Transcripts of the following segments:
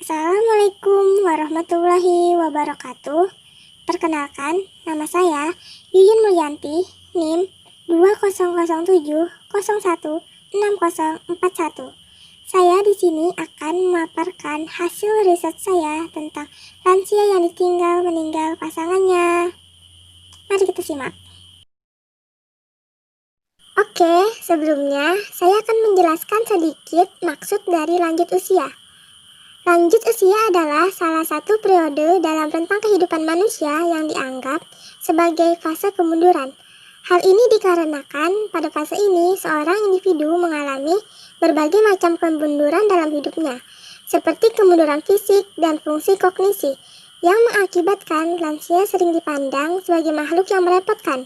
Assalamualaikum warahmatullahi wabarakatuh. Perkenalkan, nama saya Yuyun Mulyanti, NIM 2007016041. Saya di sini akan memaparkan hasil riset saya tentang lansia yang ditinggal meninggal pasangannya. Mari kita simak. Oke, sebelumnya saya akan menjelaskan sedikit maksud dari lanjut usia. Lanjut usia adalah salah satu periode dalam rentang kehidupan manusia yang dianggap sebagai fase kemunduran. Hal ini dikarenakan pada fase ini seorang individu mengalami berbagai macam kemunduran dalam hidupnya, seperti kemunduran fisik dan fungsi kognisi, yang mengakibatkan lansia sering dipandang sebagai makhluk yang merepotkan.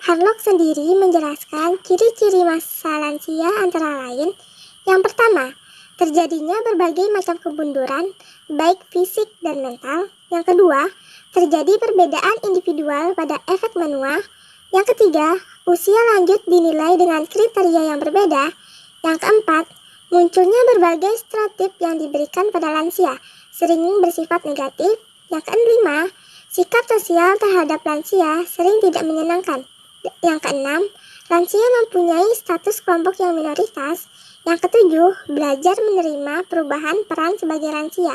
Harlock sendiri menjelaskan ciri-ciri masa lansia antara lain, yang pertama, terjadinya berbagai macam kemunduran, baik fisik dan mental. Yang kedua, terjadi perbedaan individual pada efek menua. Yang ketiga, usia lanjut dinilai dengan kriteria yang berbeda. Yang keempat, munculnya berbagai stereotip yang diberikan pada lansia, sering bersifat negatif. Yang kelima, sikap sosial terhadap lansia sering tidak menyenangkan. Yang keenam, lansia mempunyai status kelompok yang minoritas. Yang ketujuh, belajar menerima perubahan peran sebagai lansia.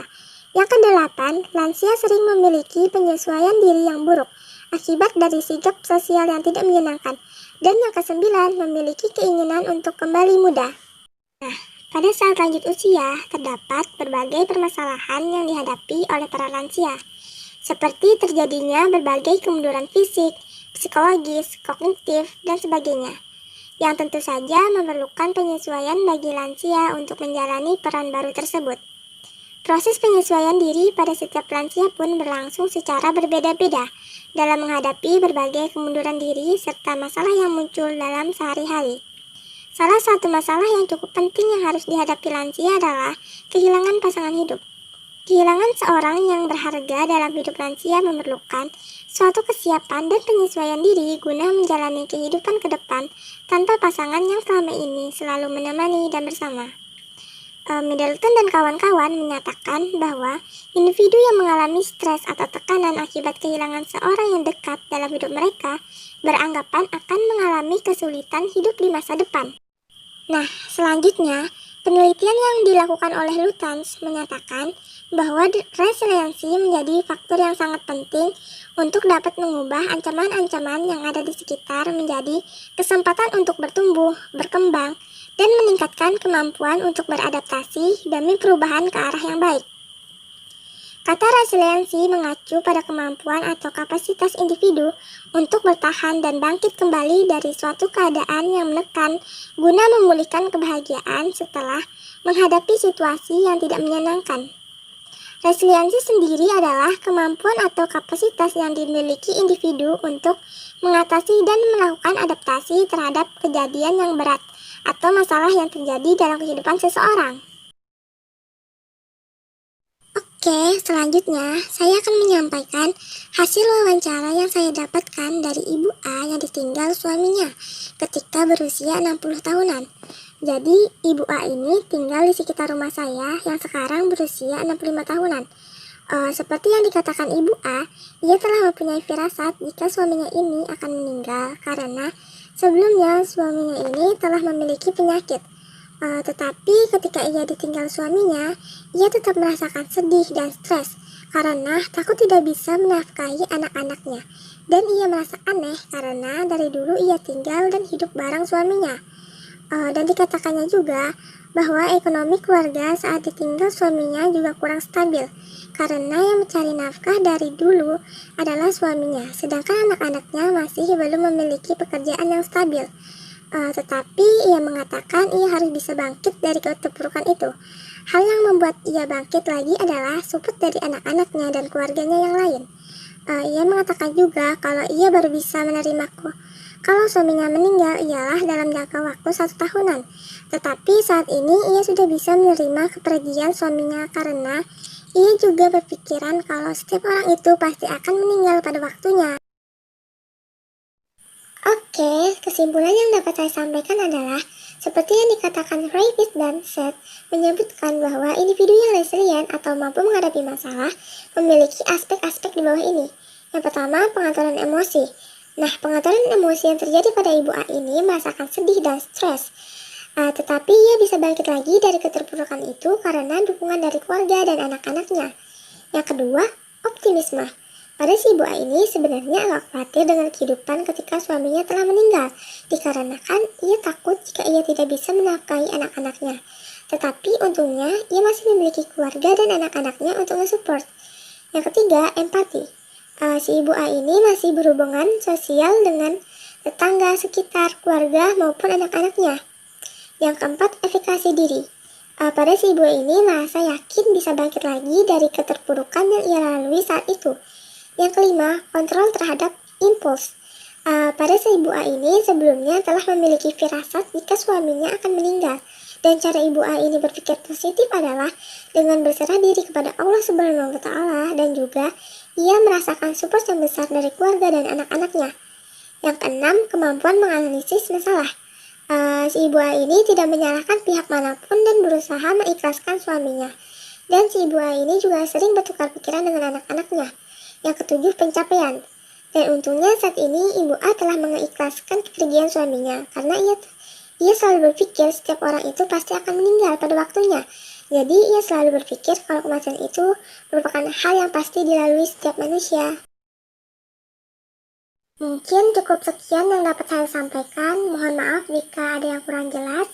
Yang kedelapan, lansia sering memiliki penyesuaian diri yang buruk akibat dari sikap sosial yang tidak menyenangkan. Dan yang kesembilan, memiliki keinginan untuk kembali muda. Nah, pada saat lanjut usia, terdapat berbagai permasalahan yang dihadapi oleh para lansia, seperti terjadinya berbagai kemunduran fisik, psikologis, kognitif, dan sebagainya, yang tentu saja memerlukan penyesuaian bagi lansia untuk menjalani peran baru tersebut. Proses penyesuaian diri pada setiap lansia pun berlangsung secara berbeda-beda dalam menghadapi berbagai kemunduran diri serta masalah yang muncul dalam sehari-hari. Salah satu masalah yang cukup penting yang harus dihadapi lansia adalah kehilangan pasangan hidup. Kehilangan seorang yang berharga dalam hidup lansia memerlukan suatu kesiapan dan penyesuaian diri guna menjalani kehidupan ke depan tanpa pasangan yang selama ini selalu menemani dan bersama. Middleton dan kawan-kawan menyatakan bahwa individu yang mengalami stres atau tekanan akibat kehilangan seorang yang dekat dalam hidup mereka beranggapan akan mengalami kesulitan hidup di masa depan. Nah, selanjutnya, penelitian yang dilakukan oleh Lutyens menyatakan bahwa resiliensi menjadi faktor yang sangat penting untuk dapat mengubah ancaman-ancaman yang ada di sekitar menjadi kesempatan untuk bertumbuh, berkembang, dan meningkatkan kemampuan untuk beradaptasi demi perubahan ke arah yang baik. Kata resiliensi mengacu pada kemampuan atau kapasitas individu untuk bertahan dan bangkit kembali dari suatu keadaan yang menekan guna memulihkan kebahagiaan setelah menghadapi situasi yang tidak menyenangkan. Resiliensi sendiri adalah kemampuan atau kapasitas yang dimiliki individu untuk mengatasi dan melakukan adaptasi terhadap kejadian yang berat atau masalah yang terjadi dalam kehidupan seseorang. Oke, selanjutnya saya akan menyampaikan hasil wawancara yang saya dapatkan dari Ibu A yang ditinggal suaminya ketika berusia 60 tahunan. Jadi, Ibu A ini tinggal di sekitar rumah saya yang sekarang berusia 65 tahunan. Seperti yang dikatakan Ibu A, ia telah mempunyai firasat jika suaminya ini akan meninggal karena sebelumnya suaminya ini telah memiliki penyakit. Tetapi ketika ia ditinggal suaminya, ia tetap merasakan sedih dan stres karena takut tidak bisa menafkahi anak-anaknya. Dan ia merasa aneh karena dari dulu ia tinggal dan hidup bareng suaminya. Dan dikatakannya juga bahwa ekonomi keluarga saat ditinggal suaminya juga kurang stabil karena yang mencari nafkah dari dulu adalah suaminya, sedangkan anak-anaknya masih belum memiliki pekerjaan yang stabil. Tetapi ia mengatakan ia harus bisa bangkit dari keterpurukan itu. Hal yang membuat ia bangkit lagi adalah support dari anak-anaknya dan keluarganya yang lain. Ia mengatakan juga kalau ia baru bisa menerima kalau suaminya meninggal ialah dalam jangka waktu 1 tahunan. Tetapi saat ini ia sudah bisa menerima kepergian suaminya karena ia juga berpikiran kalau setiap orang itu pasti akan meninggal pada waktunya. Oke, kesimpulan yang dapat saya sampaikan adalah Seperti yang dikatakan Ravis dan Seth, menyebutkan bahwa individu yang resilient atau mampu menghadapi masalah memiliki aspek-aspek di bawah ini. Yang pertama, pengaturan emosi. Nah, pengaturan emosi yang terjadi pada Ibu A ini merasakan sedih dan stres. Tetapi ia bisa bangkit lagi dari keterpurukan itu karena dukungan dari keluarga dan anak-anaknya. Yang kedua, optimisme. Pada si ibu A ini sebenarnya agak khawatir dengan kehidupan ketika suaminya telah meninggal, dikarenakan ia takut jika ia tidak bisa menafkahi anak-anaknya. Tetapi untungnya ia masih memiliki keluarga dan anak-anaknya untuk mensupport. Yang ketiga, empati. Si ibu A ini masih berhubungan sosial dengan tetangga sekitar, keluarga maupun anak-anaknya. Yang keempat, efikasi diri. Pada si ibu ini merasa yakin bisa bangkit lagi dari keterpurukan yang ia lalui saat itu. Yang kelima, kontrol terhadap impuls. Pada si ibu A ini sebelumnya telah memiliki firasat jika suaminya akan meninggal. Dan cara ibu A ini berpikir positif adalah dengan berserah diri kepada Allah Subhanahu wa Ta'ala, dan juga ia merasakan support yang besar dari keluarga dan anak-anaknya. Yang keenam, kemampuan menganalisis masalah. Si ibu A ini tidak menyalahkan pihak manapun dan berusaha mengikhlaskan suaminya. Dan si ibu A ini juga sering bertukar pikiran dengan anak-anaknya. Yang ketujuh, pencapaian. Dan untungnya saat ini ibu A telah mengikhlaskan kepergian suaminya karena ia selalu berpikir setiap orang itu pasti akan meninggal pada waktunya. Jadi ia selalu berpikir kalau kematian itu merupakan hal yang pasti dilalui setiap manusia. Mungkin cukup sekian yang dapat saya sampaikan. Mohon maaf jika ada yang kurang jelas.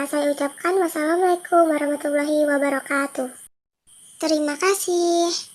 Saya ucapkan wassalamualaikum warahmatullahi wabarakatuh. Terima kasih.